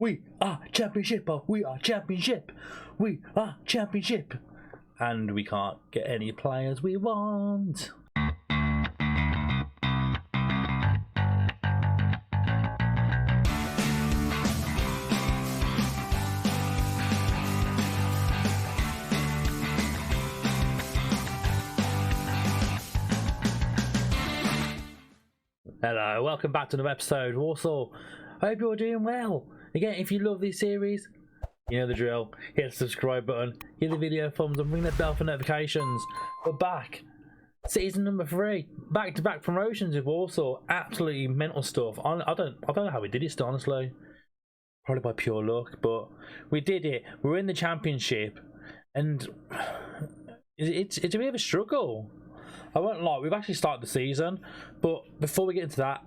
We are championship. We are championship. We are championship. And we can't get any players we want. Hello, welcome back to another episode. Walsall, I hope you're doing well. Again, if you love this series, you know the drill. Hit the subscribe button, give the video a thumbs up, ring that bell for notifications. We're back. Season number 3. Back-to-back promotions with Walsall. Absolutely mental stuff. I don't know how we did it, honestly. Probably by pure luck, but we did it. We're in the championship, and it's a bit of a struggle. I won't lie, we've actually started the season, but before we get into that,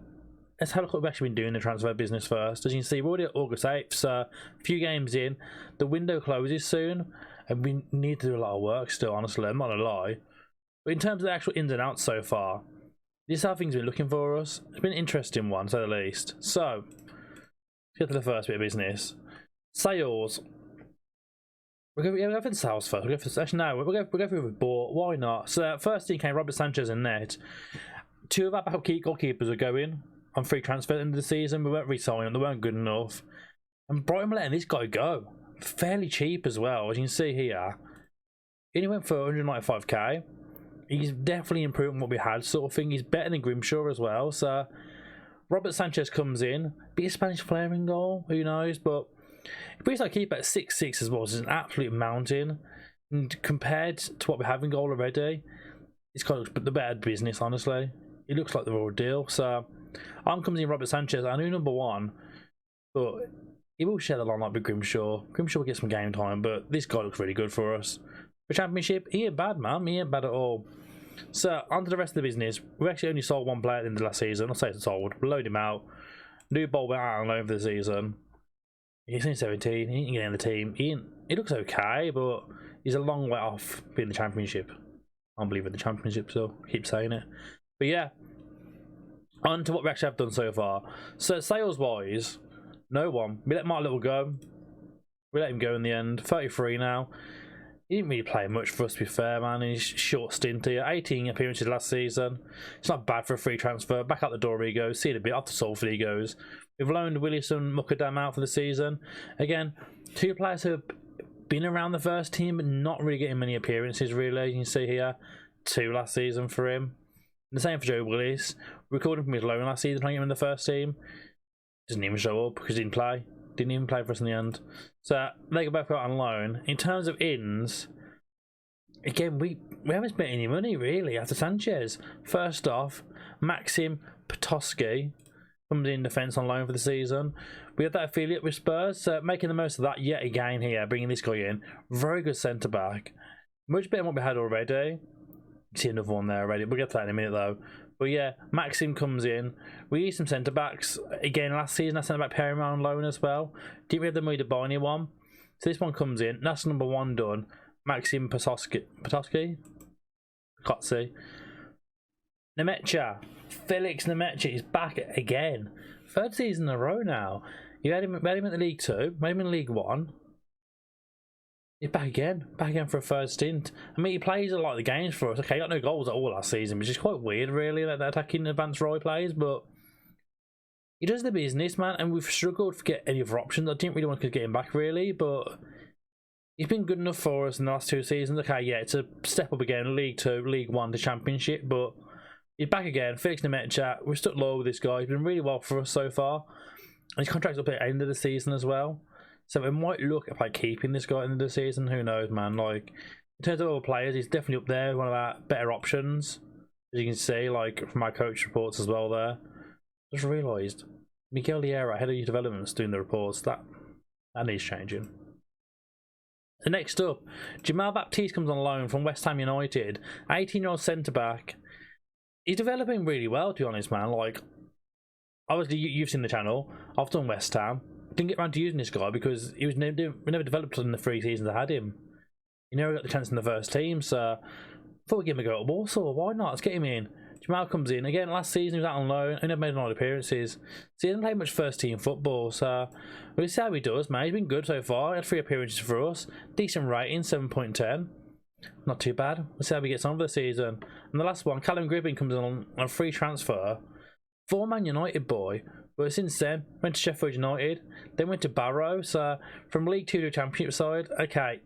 let's have a look at what we've actually been doing in the transfer business first. As you can see, we're already at August 8th, so a few games in. The window closes soon, and we need to do a lot of work still, honestly, I'm not gonna lie. But in terms of the actual ins and outs so far, this is how things have been looking for us. It's been an interesting one, to say the least. So, let's get to the first bit of business. Sales. We'll go for the sales first. We'll go through with bought. Why not? So first thing came Robert Sanchez and net. 2 of our backup goalkeepers are going on free transfer into the season. We weren't re-signing them. They weren't good enough. And Brighton were letting this guy go. Fairly cheap as well, as you can see here. He only went for 195k. He's definitely improving what we had, sort of thing. He's better than Grimshaw as well. So Robert Sanchez comes in. Be a Spanish player in goal. Who knows? But he brings our keeper at 6'6" as well, which is an absolute mountain. And compared to what we have in goal already, it's kind of the better business, honestly. It looks like the raw deal. So on comes in Robert Sanchez. I knew number 1, but he will share the line like with Grimshaw. Grimshaw will get some game time, but this guy looks really good for us. For Championship, he ain't bad, man. He ain't bad at all. So on to the rest of the business. We actually only sold 1 player at the end of the last season. I'll say it's sold. We load him out. New ball went out on loan for the season. He's only 17, he ain't getting in the team. He looks okay, but he's a long way off being the Championship. I can't believe it, the Championship, so I keep saying it. But yeah, on to what we actually have done so far. So sales-wise, no one. We let Mark Little go. We let him go in the end. 33 now. He didn't really play much for us, to be fair, man. He's short stint here. 18 appearances last season. It's not bad for a free transfer. Back out the door he goes. See it a bit. Off to Salford he goes. We've loaned Williamson Muckadam out for the season. Again, 2 players who have been around the first team, but not really getting many appearances, really. You can see here, 2 last season for him. And the same for Joe Willis. Recording from his loan last season, playing him in the first team. Doesn't even show up because he didn't play. Didn't even play for us in the end. So they go both out on loan. In terms of ins, again, we haven't spent any money really after Sanchez. First off, Maxim Petoski comes in defence on loan for the season. We have that affiliate with Spurs, making the most of that yet again here, bringing this guy in. Very good centre back. Much better than what we had already. You see another one there already. We'll get to that in a minute though. But yeah, Maxim comes in. We use some centre backs. Again, last season, that centre back pairing on loan as well. Didn't we have the money to buy anyone? So this one comes in. That's number 1 done. Maxim Petoski? Can't see. Nemecha. Felix Nemecha is back again. 3rd season in a row now. You had him in the League 2, made him in League 1. He's back again for a 3rd stint. I mean, he plays a lot of the games for us. Okay, he got no goals at all last season, which is quite weird, really, that attacking advanced role he plays, but he does the business, man, and we've struggled to get any other options. I didn't really want to get him back, really, but he's been good enough for us in the last 2 seasons. Okay, yeah, it's a step up again, League 2, League 1 to Championship, but he's back again. Felix Nemecha, we're stuck low with this guy. He's been really well for us so far. And his contract's up at the end of the season as well. So we might look at like keeping this guy at the end of the season. Who knows, man? Like, in terms of other players, he's definitely up there, one of our better options. As you can see, like, from my coach reports as well there. Just realised, Miguel Liera, head of youth developments, doing the reports. That needs changing. So next up, Jamal Baptiste comes on loan from West Ham United. 18-year-old centre-back. He's developing really well, to be honest, man. Like, obviously, you've seen the channel. I've done West Ham. Didn't get around to using this guy because we never developed in the 3 seasons I had him. He never got the chance in the first team, so I thought we'd give him a go at Walsall. Why not? Let's get him in. Jamal comes in again. Last season he was out on loan. He never made any appearances, so he hasn't played much first team football. So we'll see how he does, mate. He's been good so far. He had 3 appearances for us. Decent rating, 7.10. Not too bad. We'll see how he gets on for the season. And the last one, Callum Griffin comes in on a free transfer. Former Man United boy, but since then went to Sheffield United, then went to Barrow. So from League Two to Championship side, okay.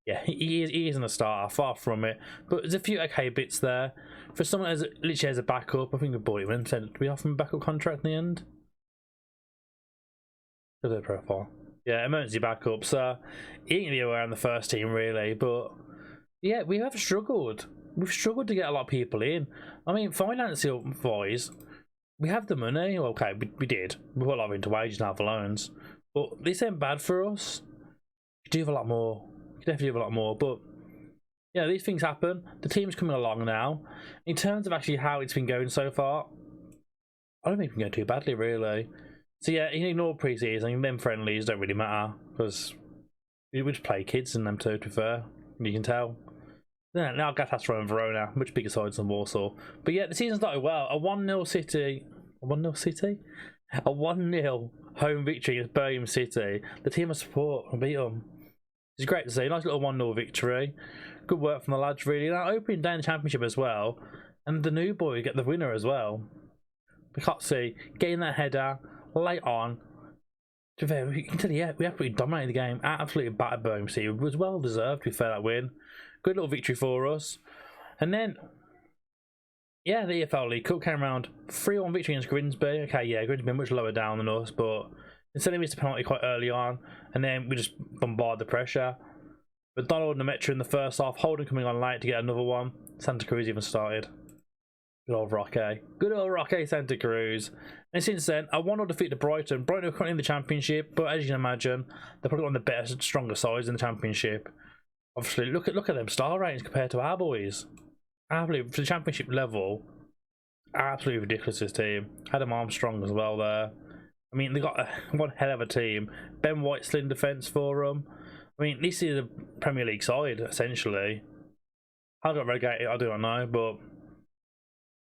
Yeah, he isn't a starter, far from it. But there's a few okay bits there. For someone as literally as a backup, I think we bought him and said, we offer him a backup contract in the end? Look at the profile. Yeah, emergency backup. So he ain't be around the first team really. But yeah, we have struggled. We've struggled to get a lot of people in. I mean, financial wise, we have the money. Well, okay, we did. We put a lot into wages and half loans. But this ain't bad for us. We do have a lot more. Definitely have a lot more, but yeah, these things happen. The team's coming along now. In terms of actually how it's been going so far, I don't think it's been going too badly, really. So yeah, you can ignore pre-season. Them friendlies don't really matter because we just play kids in them too. To be fair, you can tell. Yeah, now Galatasaray and Verona, much bigger sides than Walsall. But yeah, the season started well. A 1-0 City, a 1-0 City, a 1-0 home victory against Birmingham City. The team of support and beat them. It's great to see. Nice little 1-0 victory. Good work from the lads, really. Now opening down the championship as well. And the new boy get the winner as well. Baptiste getting that header late on. To be fair, we can tell you, yeah, we absolutely dominated the game. Absolutely battered Birmingham City. It was well deserved, to be fair, that win. Good little victory for us. And then, yeah, the EFL League Cup came around. 3-1 victory against Grimsby. Okay, yeah, Grimsby much lower down than us, but instead of missed a penalty quite early on, and then we just bombard the pressure. But Donald and Nemetra in the first half, Holden coming on late to get another one. Santa Cruz even started. Good old Roque. Good old Roque Santa Cruz. And since then, I 1-0 defeat to Brighton. Brighton are currently in the championship, but as you can imagine, they're probably one of the better, stronger sides in the championship. Obviously, look at them star ratings compared to our boys. Absolutely, for the championship level, absolutely ridiculous this team. Adam Armstrong as well there. I mean, they got one hell of a team. Ben White still in defence for them. I mean, this is a Premier League side, essentially. How got relegated, I do not know, but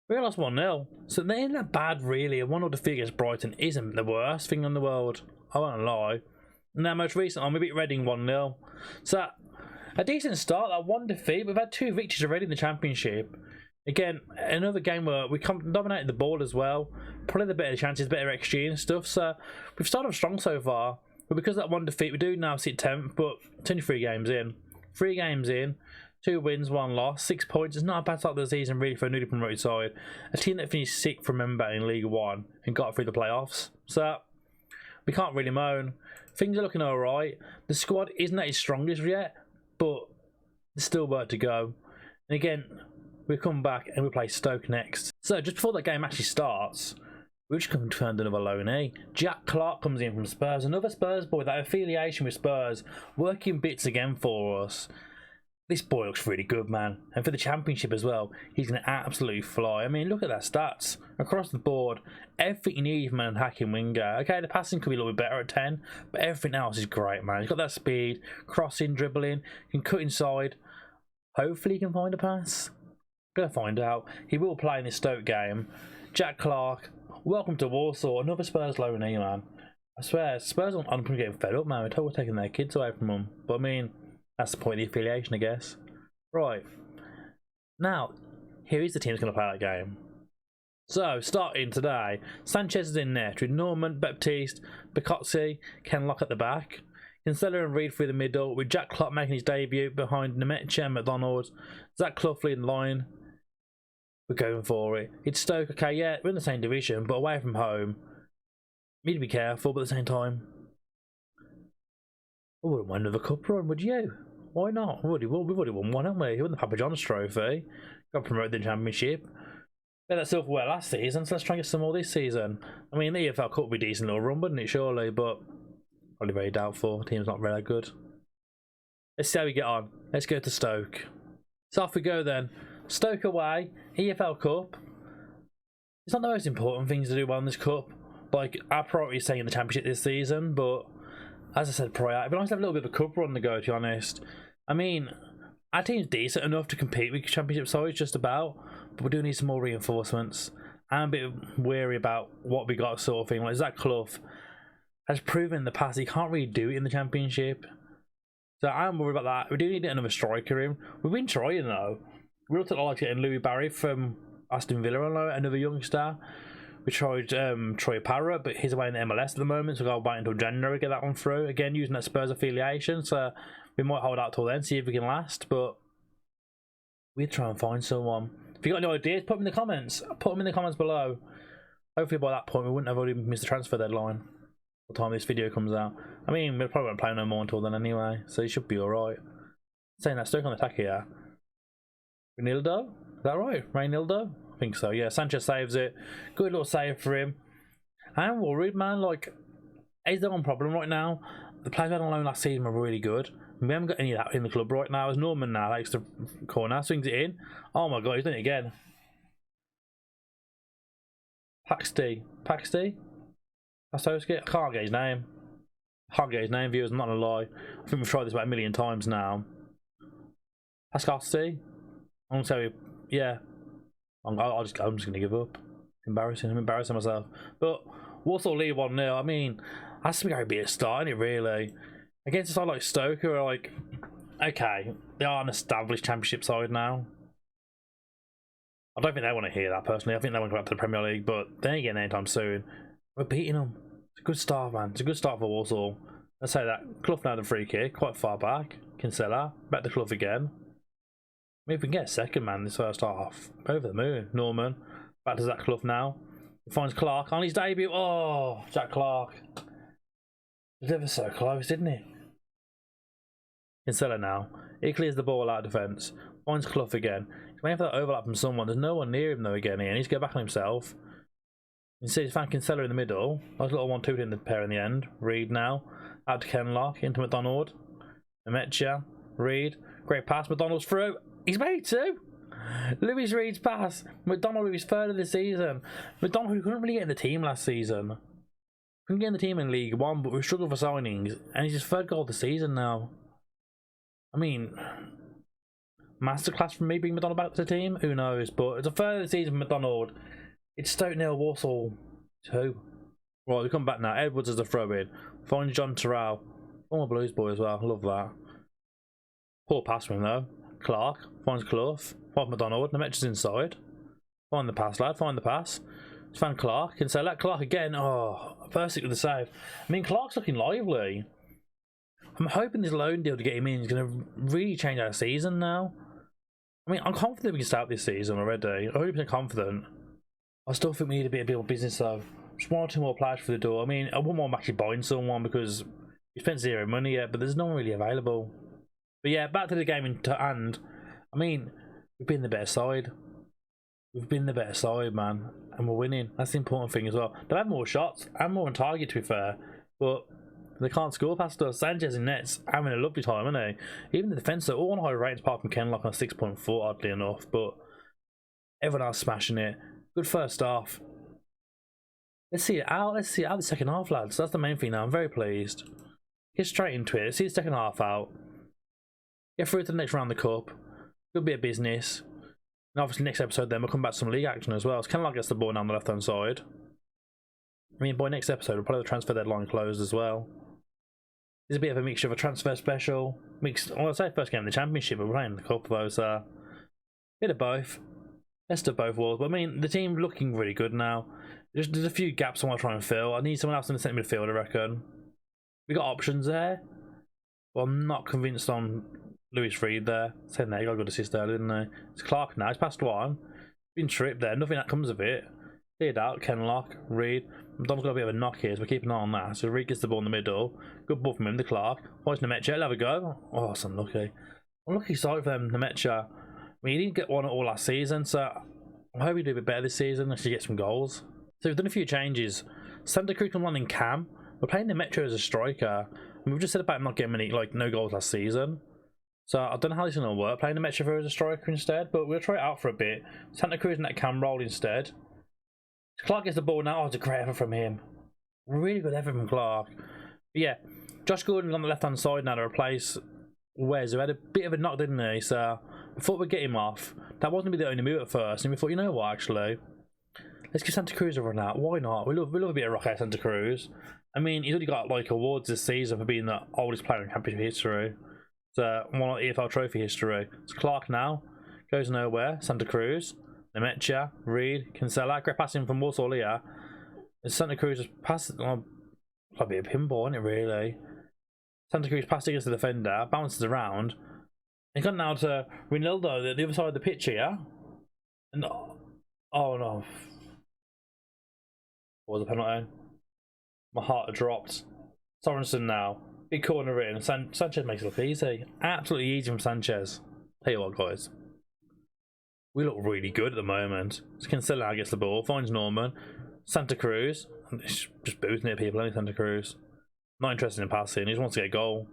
we lost 1-0. So they ain't that bad, really. A 1-0 defeat against Brighton isn't the worst thing in the world. I won't lie. Now, most recent on, we beat Reading 1-0. So, a decent start, that 1 defeat. We've had 2 victories already in the Championship. Again, another game where we dominated the ball as well. Probably the better chances, better XG and stuff. So we've started off strong so far. But because of that 1 defeat, we do now sit 10th, but it's only 3 games in. 3 games in, 2 wins, 1 loss, 6 points. It's not a bad start of the season really for a newly promoted side. A team that finished 6th, remember, in League One and got through the playoffs. So we can't really moan. Things are looking alright. The squad isn't at its strongest yet, but there's still work to go. And again, we come back and we play Stoke next. So just before that game actually starts, we've just confirmed another loanee. Jack Clark comes in from Spurs. Another Spurs boy, that affiliation with Spurs, working bits again for us. This boy looks really good, man. And for the Championship as well, he's going to absolutely fly. I mean, look at that stats. Across the board, everything you need from an attacking winger. Okay, the passing could be a little bit better at 10, but everything else is great, man. He's got that speed, crossing, dribbling, can cut inside. Hopefully he can find a pass. Gonna find out. He will play in this Stoke game. Jack Clark, welcome to Walsall. Another Spurs loanee, man. I swear, Spurs I'm getting fed up, man. We're taking their kids away from them. But I mean, that's the point of the affiliation, I guess. Right. Now, here is the team that's going to play that game. So, starting today, Sanchez is in net with Norman, Baptiste, Baptiste, Ken Lock at the back. Kinsella and Reed through the middle, with Jack Clark making his debut behind Nemecha and McDonald. Zach Clough in line. We're going for it. It's Stoke, okay, yeah, we're in the same division, but away from home. Need to be careful, but at the same time, I wouldn't want another cup run, would you? Why not? We've already won one, haven't we? We won the Papa John's trophy. Got promoted in the Championship. We had that silverware last season, so let's try and get some more this season. I mean, the EFL Cup would be a decent little run, wouldn't it, surely? But probably very doubtful. The team's not very good. Let's see how we get on. Let's go to Stoke. So off we go then. Stoke away, EFL Cup. It's not the most important things to do well in this cup. Like, our priority is staying in the Championship this season, but as I said prior, it'd be nice to have a little bit of a cup run to go, to be honest. I mean, our team's decent enough to compete with Championship sides, just about. but we do need some more reinforcements. I'm a bit weary about what we got, sort of thing. Like Zach Clough has proven in the past he can't really do it in the Championship. So I'm worried about that. We do need another striker in. We've been trying though. We looked at like getting Louis Barry from Aston Villa, another youngster. We tried Troy Parrott, but he's away in the MLS at the moment, so we'll wait until January to get that one through. Again, using that Spurs affiliation, so we might hold out till then, see if we can last. But we'll try and find someone. If you got any ideas, put them in the comments. Put them in the comments below. Hopefully by that point we wouldn't have already missed the transfer deadline by the time this video comes out. I mean, we probably won't play no more until then anyway, so you should be alright. Saying that, Stoke on the attack here. Renildo? Is that right? Reynildo? I think so, yeah. Sanchez saves it. Good little save for him. I'm worried, man. Like, is there one problem right now? The players we had on loan last season were really good. We haven't got any of that in the club right now. As Norman now takes the corner, swings it in. Oh my god, he's done it again. Paxty. Paxty? I can't get his name. Viewers, I'm not gonna lie. I think we've tried this about a million times now. Pascalty? I'm gonna tell you, yeah. I'm just gonna give up. I'm embarrassing myself. But Walsall lead 1-0. I mean, that's going to be a start, isn't it, really? Against a side like Stoke, who are like, okay, they are an established Championship side now. I don't think they want to hear that personally. I think they want to go back to the Premier League, but they ain't getting anytime soon. We're beating them. It's a good start, man. It's a good start for Walsall. Let's say that. Clough now the free kick, quite far back. Kinsella, back to Clough again. I mean, if we can get a second, man, this first half, over the moon. Norman, back to Zach Clough now. He finds Clark on his debut. Oh, Jack Clark. He's ever so close, didn't he? Kinsella now. He clears the ball out of defence. Finds Clough again. He's waiting for that overlap from someone. There's no one near him though again here. He needs to get back on himself. You see he's found Kinsella in the middle. Nice little 1-2 in the pair in the end. Reed now. Out to Kenlock. Into McDonald. Nemetja. Reed. Great pass. McDonald's through. He's made two. Lewis Reed's pass. McDonald with his third of the season. McDonald who couldn't really get in the team last season. Couldn't get in the team in League One, but we struggled for signings. And he's his third goal of the season now. I mean, masterclass from me bringing McDonald back to the team? Who knows? But it's a third of the season for McDonald. It's Stoke 0, Walsall 2. Right, we come back now. Edwards as a throw-in. Finds John Terrell. Former Blues boy as well. Love that. Poor pass from him though. Clark finds Clough. Finds McDonald. Nemetja's inside. Find the pass, lad. Find the pass. Found Clark. And so let Clark again. Oh, perfect with the save. I mean, Clark's looking lively. I'm hoping this loan deal to get him in is going to really change our season now. I mean, I'm confident we can start this season already. I'm 100% confident. I still think we need a bit of business though. Just 1 or 2 more players for the door. I mean, I wouldn't want to actually buying someone because we spent zero money yet, but there's no one really available. But yeah, back to the game in hand. I mean, we've been the better side. We've been the better side, man. And we're winning. That's the important thing as well. They have more shots and more on target, to be fair. But they can't score past us. Sanchez in nets having a lovely time, isn't he? Even the defence are all on high ratings apart from Kenlock on 6.4, oddly enough. But everyone else smashing it. Good first half. Let's see it out. Let's see it out the second half, lads. That's the main thing now. I'm very pleased. Get straight into it. Let's see the second half out. Get through to the next round of the cup. Good bit of business. And obviously next episode then we'll come back to some league action as well. So Kenlock gets the ball down the left hand side. I mean, by next episode we'll probably have the transfer deadline closed as well. It's a bit of a mixture of a transfer special. Mixed, well, I'd say first game of the Championship, but we're playing the cup though, so bit of both. Best of both worlds. But I mean, the team looking really good now. There's a few gaps I want to try and fill. I need someone else in the centre midfield, I reckon. We got options there. But I'm not convinced on Lewis Reed there. Saying that, he got a good assist there, didn't he? It's Clark now. He's past one. Been tripped there. Nothing that comes of it. Cleared out. Kenlock, Reed. McDonald's got a bit of a knock here, so we're keeping an eye on that. So Reed gets the ball in the middle. Good ball from him to Clark. Finds Nemetja. He'll have a go. Oh, that's unlucky. Unlucky sight for them, Nemetja. I mean, he didn't get one at all last season, so I hope he do a bit better this season. Actually get some goals. So we've done a few changes. Santa Cruz come on in Cam. We're playing Nemetja as a striker. And we've just said about him not getting many, no goals last season. So I don't know how this is going to work, playing Nemetja for as a striker instead, but we'll try it out for a bit. Santa Cruz in that Cam role instead. Clark gets the ball now. Oh, it's a great effort from him. Really good effort from Clark. But yeah, Josh Gordon's on the left-hand side now to replace Wes, who had a bit of a knock, didn't he? So We thought we'd get him off. That wasn't going to be the only move at first, and we thought, you know what, actually, let's give Santa Cruz a run out. Why not? We love a bit of rock out Santa Cruz. I mean, he's already got like awards this season for being the oldest player in championship history. So one of EFL trophy history. It's Clark now. Goes nowhere. Santa Cruz. Nemecha. Reed. Kinsella. Great passing from Walsall here. Santa Cruz just passed. Oh, probably a pinball, isn't it, really? Santa Cruz passed against the defender. Bounces around. He got now to Ronaldo, the other side of the pitch here. And oh no. What was the penalty? My heart dropped. Sorensen now. Big corner in. Sanchez makes it look easy. Absolutely easy from Sanchez. Tell you what, guys. We look really good at the moment. Kinsella gets the ball. Finds Norman. Santa Cruz. Just booting at people, only Santa Cruz. Not interested in passing. He just wants to get a goal.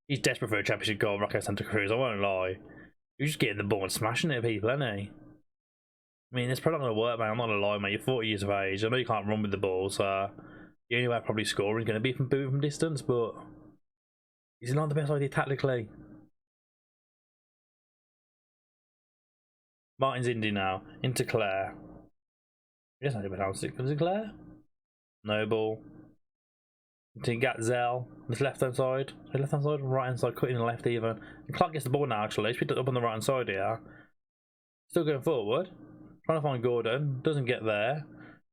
He's desperate for a championship goal, Rocket Santa Cruz. I won't lie. He's just getting the ball and smashing it at people, isn't he? I mean, it's probably not going to work, man. I'm not going to lie, mate. You're 40 years of age. I know you can't run with the ball, so the only way I probably scoring is going to be from booting from distance, but is it not the best idea tactically? Martin's Indy now. Into Claire. He doesn't have to pronounce it. Was it Claire? Noble. To Gatzel. This left hand side. Left hand side? Right hand side. Cutting the left even. And Clark gets the ball now, actually. He's picked it up on the right hand side here. Still going forward. Trying to find Gordon. Doesn't get there.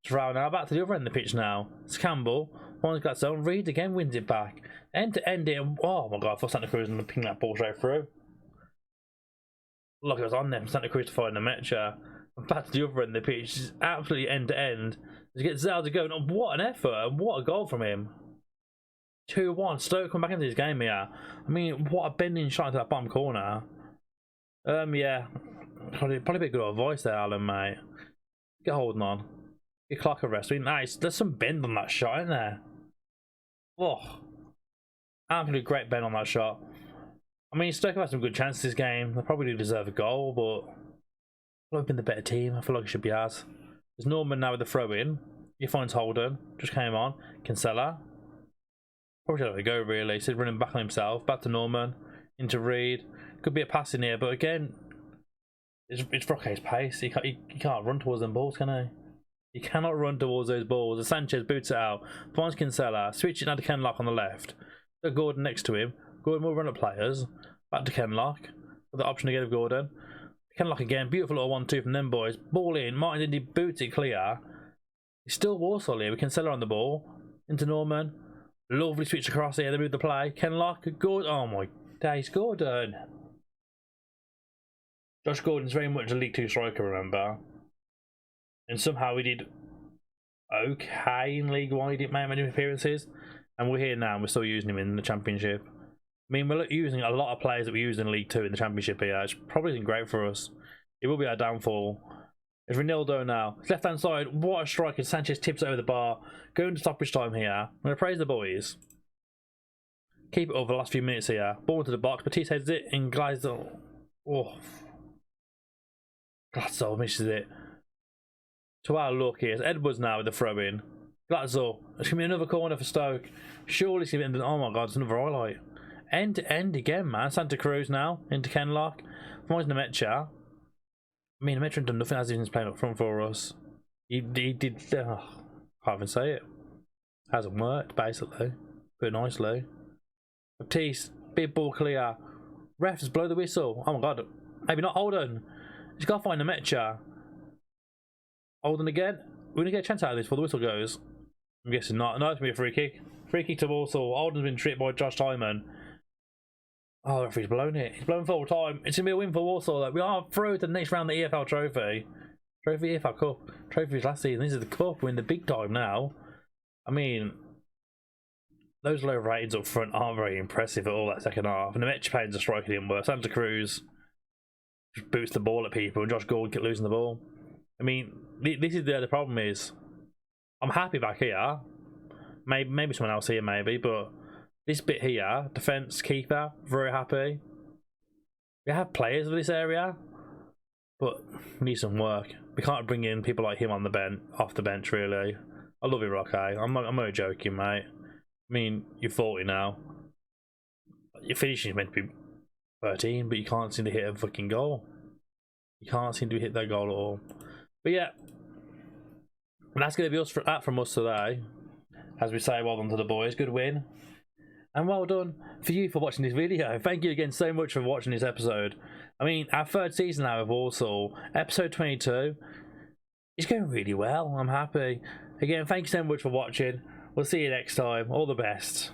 Drow now. Back to the other end of the pitch now. It's Campbell. One's got zone. Reed again wins it back. End to end it. Oh my god. I thought Santa Cruz and ping that ball straight through. Look, it was on there from Santa Cruz to find the Mecha. Back to the other end of the pitch. Just absolutely end to end. To get Zell to go. And what an effort. And what a goal from him. 2-1. Stoke come back into this game here. I mean, what a bending shot into that bottom corner. Yeah. Probably a bit good advice there, Alan, mate. Get holding on. Get Clark a rest. I mean, nice. There's some bend on that shot, isn't there? Oh. Absolutely great bend on that shot. I mean, Stoke have had some good chances this game. They probably do deserve a goal, but I feel like we've been the better team. I feel like it should be ours. There's Norman now with the throw in. He finds Holden. Just came on. Kinsella. Probably should have a go, really. He's running back on himself. Back to Norman. Into Reed. Could be a pass in here, but again, it's Roque's pace. He can't run towards them balls, can he? He cannot run towards those balls. The Sanchez boots it out. Finds Kinsella. Switching out to Kenlock on the left. Got Gordon next to him. Gordon will run at players. Back to Kenlock. With the option again of Gordon. Kenlock again. Beautiful little 1-2 from them boys. Ball in. Martin Indy boots it clear. He's still Walsall here with Kinsella on the ball. Into Norman. Lovely switch across here. They move the play. Kenlock. Gordon. Oh my days. Gordon. Josh Gordon's very much a League 2 striker, remember? And somehow he did okay in League 1. He didn't make many appearances. And we're here now and we're still using him in the Championship. I mean, we're using a lot of players that we used in League 2 in the Championship here. It's probably isn't great for us. It will be our downfall. It's Ronaldo now. Left hand side. What a striker. Sanchez tips it over the bar. Going to stoppage time here. I'm going to praise the boys. Keep it over the last few minutes here. Ball into the box. Baptiste heads it and glides. Oh. Glatzel misses it. To our luck here. It's Edwards now with the throw in. Glatzel. It's going to be another corner for Stoke. Surely it's going to be. Oh my god, it's another highlight. End to end again, man. Santa Cruz now. Into Kenlock. Finds Nemecha. I mean, Nemecha done nothing as he's playing up front for us. He did. Can't even say it. Hasn't worked, basically. Put it nicely. Baptiste. Big ball clear. Refs blow the whistle. Oh my god. Maybe not Holden. He's got to find Nemecha. Holden again. We're going to get a chance out of this before the whistle goes. I'm guessing not. No, it's going to be a free kick. Free kick to Walsall. Holden's been tripped by Josh Timon. Oh, the referee's blown it. He's blown full time. It's going to be a win for Walsall, though. We are through to the next round of the EFL trophy. Trophy EFL Cup. Trophies last season. This is the cup. We're in the big time now. I mean, those low ratings up front aren't very impressive at all that second half. And the Metch Pains are striking in worse. Santa Cruz just boots the ball at people and Josh Gordon kept losing the ball. I mean, this is the problem is, I'm happy back here. Maybe someone else here, maybe, but this bit here, defence, keeper, very happy. We have players for this area, but we need some work. We can't bring in people like him on the bench, off the bench, really. I love you, Roque. I'm only joking, mate. I mean, you're 40 now. Your finishing is meant to be 13, but you can't seem to hit a fucking goal. You can't seem to hit that goal at all. But yeah, that's going to be us from us today. As we say, well done to the boys. Good win. And well done for you for watching this video. Thank you again so much for watching this episode. I mean, our third season now of Walsall, episode 22. It's going really well. I'm happy. Again, thank you so much for watching. We'll see you next time. All the best.